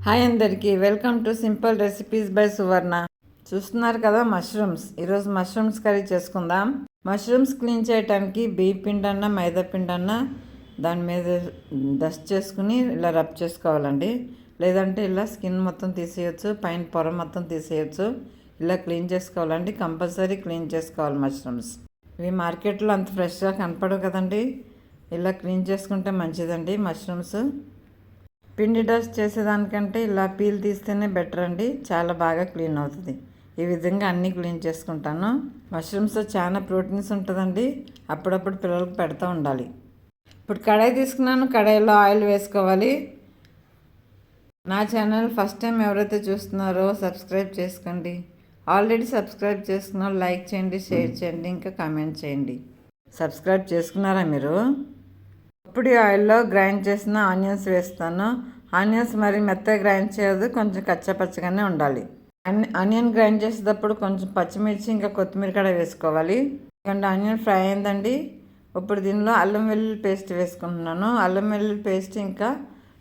Hi అందరికీ, welcome to simple recipes by Suvarna. చూస్తున్నారు కదా మష్రూమ్స్. ఈరోజు మష్రూమ్స్ కర్రీ చేసుకుందాం. మష్రూమ్స్ క్లీన్ చేయడానికి బియ్య పిండి అన్న మైదా పిండి అన్న దాని మీద డస్ట్ చేసుకుని ఇలా రబ్ చేసుకోవాలండి. లేదంటే ఇలా స్కిన్ మొత్తం తీసేయచ్చు, పైన పొర మొత్తం తీసేయచ్చు. ఇలా క్లీన్ చేసుకోవాలండి. కంపల్సరీ క్లీన్ చేసుకోవాలి మష్రూమ్స్. ఇవి మార్కెట్లో అంత ఫ్రెష్గా కనపడవు కదండి. ఇలా క్లీన్ చేసుకుంటే మంచిదండి. మష్రూమ్స్ పిండి డస్ట్ చేసేదానికంటే ఇలా పీల్ తీస్తేనే బెటర్ అండి. చాలా బాగా క్లీన్ అవుతుంది. ఈ విధంగా అన్నీ క్లీన్ చేసుకుంటాను. మష్రూమ్స్లో చాలా ప్రోటీన్స్ ఉంటుందండి. అప్పుడప్పుడు పిల్లలకు పెడతా ఉండాలి. ఇప్పుడు కడాయి తీసుకున్నాను. కడాయిలో ఆయిల్ వేసుకోవాలి. నా ఛానల్ ఫస్ట్ టైం ఎవరైతే చూస్తున్నారో సబ్స్క్రైబ్ చేసుకోండి. ఆల్రెడీ సబ్స్క్రైబ్ చేసుకున్న లైక్ చేయండి, షేర్ చేయండి, ఇంకా కామెంట్ చేయండి. సబ్స్క్రైబ్ చేసుకున్నారా మీరు? ఇప్పుడు ఆయిల్లో గ్రైండ్ చేసిన ఆనియన్స్ వేస్తాను. ఆనియన్స్ మరి మెత్తగా గ్రైండ్ చేయదు, కొంచెం కచ్చపచ్చగానే ఉండాలి. ఆనియన్ గ్రైండ్ చేసేటప్పుడు కొంచెం పచ్చిమిర్చి ఇంకా కొత్తిమీర కూడా వేసుకోవాలి. ఎందుకంటే ఆనియన్ ఫ్రై అయిందండి. ఇప్పుడు దీనిలో అల్లం వెల్లుల్లి పేస్ట్ వేసుకుంటున్నాను. అల్లం వెల్లుల్లి పేస్ట్ ఇంకా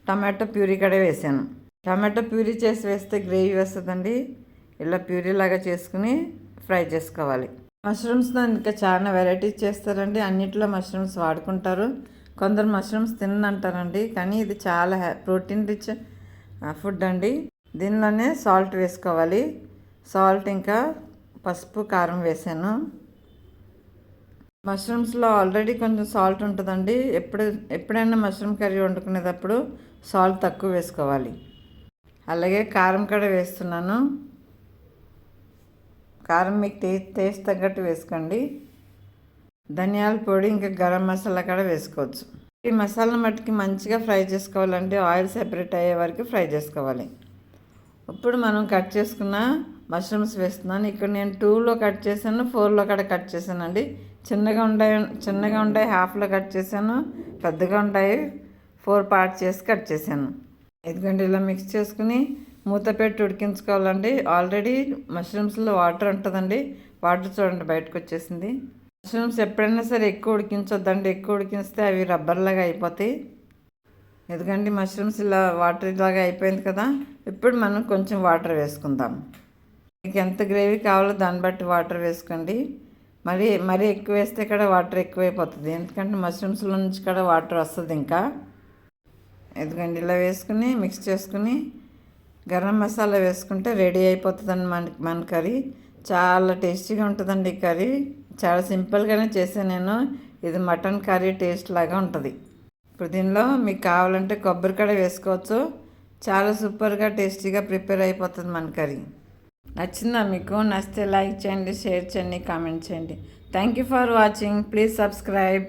టమాటో ప్యూరీ కూడా వేసాను. టమాటో ప్యూరీ చేసి వేస్తే గ్రేవీ వస్తుందండి. ఇలా ప్యూరీ లాగా చేసుకుని ఫ్రై చేసుకోవాలి. మష్రూమ్స్లో ఇంకా చాలా వెరైటీస్ చేస్తారండి. అన్నిట్లో మష్రూమ్స్ వాడుకుంటారు. కొందరు మష్రూమ్స్ తినంటారండి, కానీ ఇది చాలా ప్రోటీన్ రిచ్ ఫుడ్ అండి. దీనిలోనే సాల్ట్ వేసుకోవాలి. సాల్ట్ ఇంకా పసుపు, కారం వేసాను. మష్రూమ్స్లో ఆల్రెడీ కొంచెం సాల్ట్ ఉంటుందండి. ఎప్పుడైనా మష్రూమ్ కర్రీ వండుకునేటప్పుడు సాల్ట్ తక్కువ వేసుకోవాలి. అలాగే కారం కూడా వేస్తున్నాను. కారం మీకు టేస్ట్ తగ్గట్టు వేసుకోండి. ధనియాల పొడి ఇంకా గరం మసాలా కూడా వేసుకోవచ్చు. ఈ మసాలా మట్టుకి మంచిగా ఫ్రై చేసుకోవాలంటే ఆయిల్ సెపరేట్ అయ్యే వరకు ఫ్రై చేసుకోవాలి. ఇప్పుడు మనం కట్ చేసుకున్న మష్రూమ్స్ వేస్తున్నాను. ఇక్కడ నేను 2లో కట్ చేశాను, 4లో కూడా కట్ చేశానండి. చిన్నగా ఉంటాయి హాఫ్లో కట్ చేశాను, పెద్దగా ఉంటాయి 4 పార్ట్స్ చేసి కట్ చేశాను. ఎందుకంటే ఇలా మిక్స్ చేసుకుని మూత పెట్టి ఉడికించుకోవాలండి. ఆల్రెడీ మష్రూమ్స్లో వాటర్ ఉంటుందండి. వాటర్ చూడండి బయటకు వచ్చేసింది. మష్రూమ్స్ ఎప్పుడైనా సరే ఎక్కువ ఉడికించొద్దండి. ఎక్కువ ఉడికిస్తే అవి రబ్బర్ లాగా అయిపోతాయి. ఎందుకంటే మష్రూమ్స్ ఇలా వాటర్ లాగా అయిపోయింది కదా. ఇప్పుడు మనం కొంచెం వాటర్ వేసుకుందాం. మీకు ఎంత గ్రేవీ కావాలో దాన్ని బట్టి వాటర్ వేసుకోండి. మరీ ఎక్కువ వేస్తే కూడా వాటర్ ఎక్కువైపోతుంది. ఎందుకంటే మష్రూమ్స్లో నుంచి కూడా వాటర్ వస్తుంది ఇంకా. ఎందుకంటే ఇలా వేసుకుని మిక్స్ చేసుకుని గరం మసాలా వేసుకుంటే రెడీ అయిపోతుందండి మన కర్రీ. చాలా టేస్టీగా ఉంటుందండి ఈ కర్రీ. చాలా సింపుల్గానే చేసాను నేను. ఇది మటన్ కర్రీ టేస్ట్ లాగా ఉంటుంది. ఇప్పుడు దీనిలో మీకు కావాలంటే కొబ్బరి కూడా వేసుకోవచ్చు. చాలా సూపర్గా టేస్టీగా ప్రిపేర్ అయిపోతుంది మన కర్రీ. నచ్చిందా మీకు? నచ్చితే లైక్ చేయండి, షేర్ చేయండి, కామెంట్ చేయండి. Thank you for watching. Please subscribe.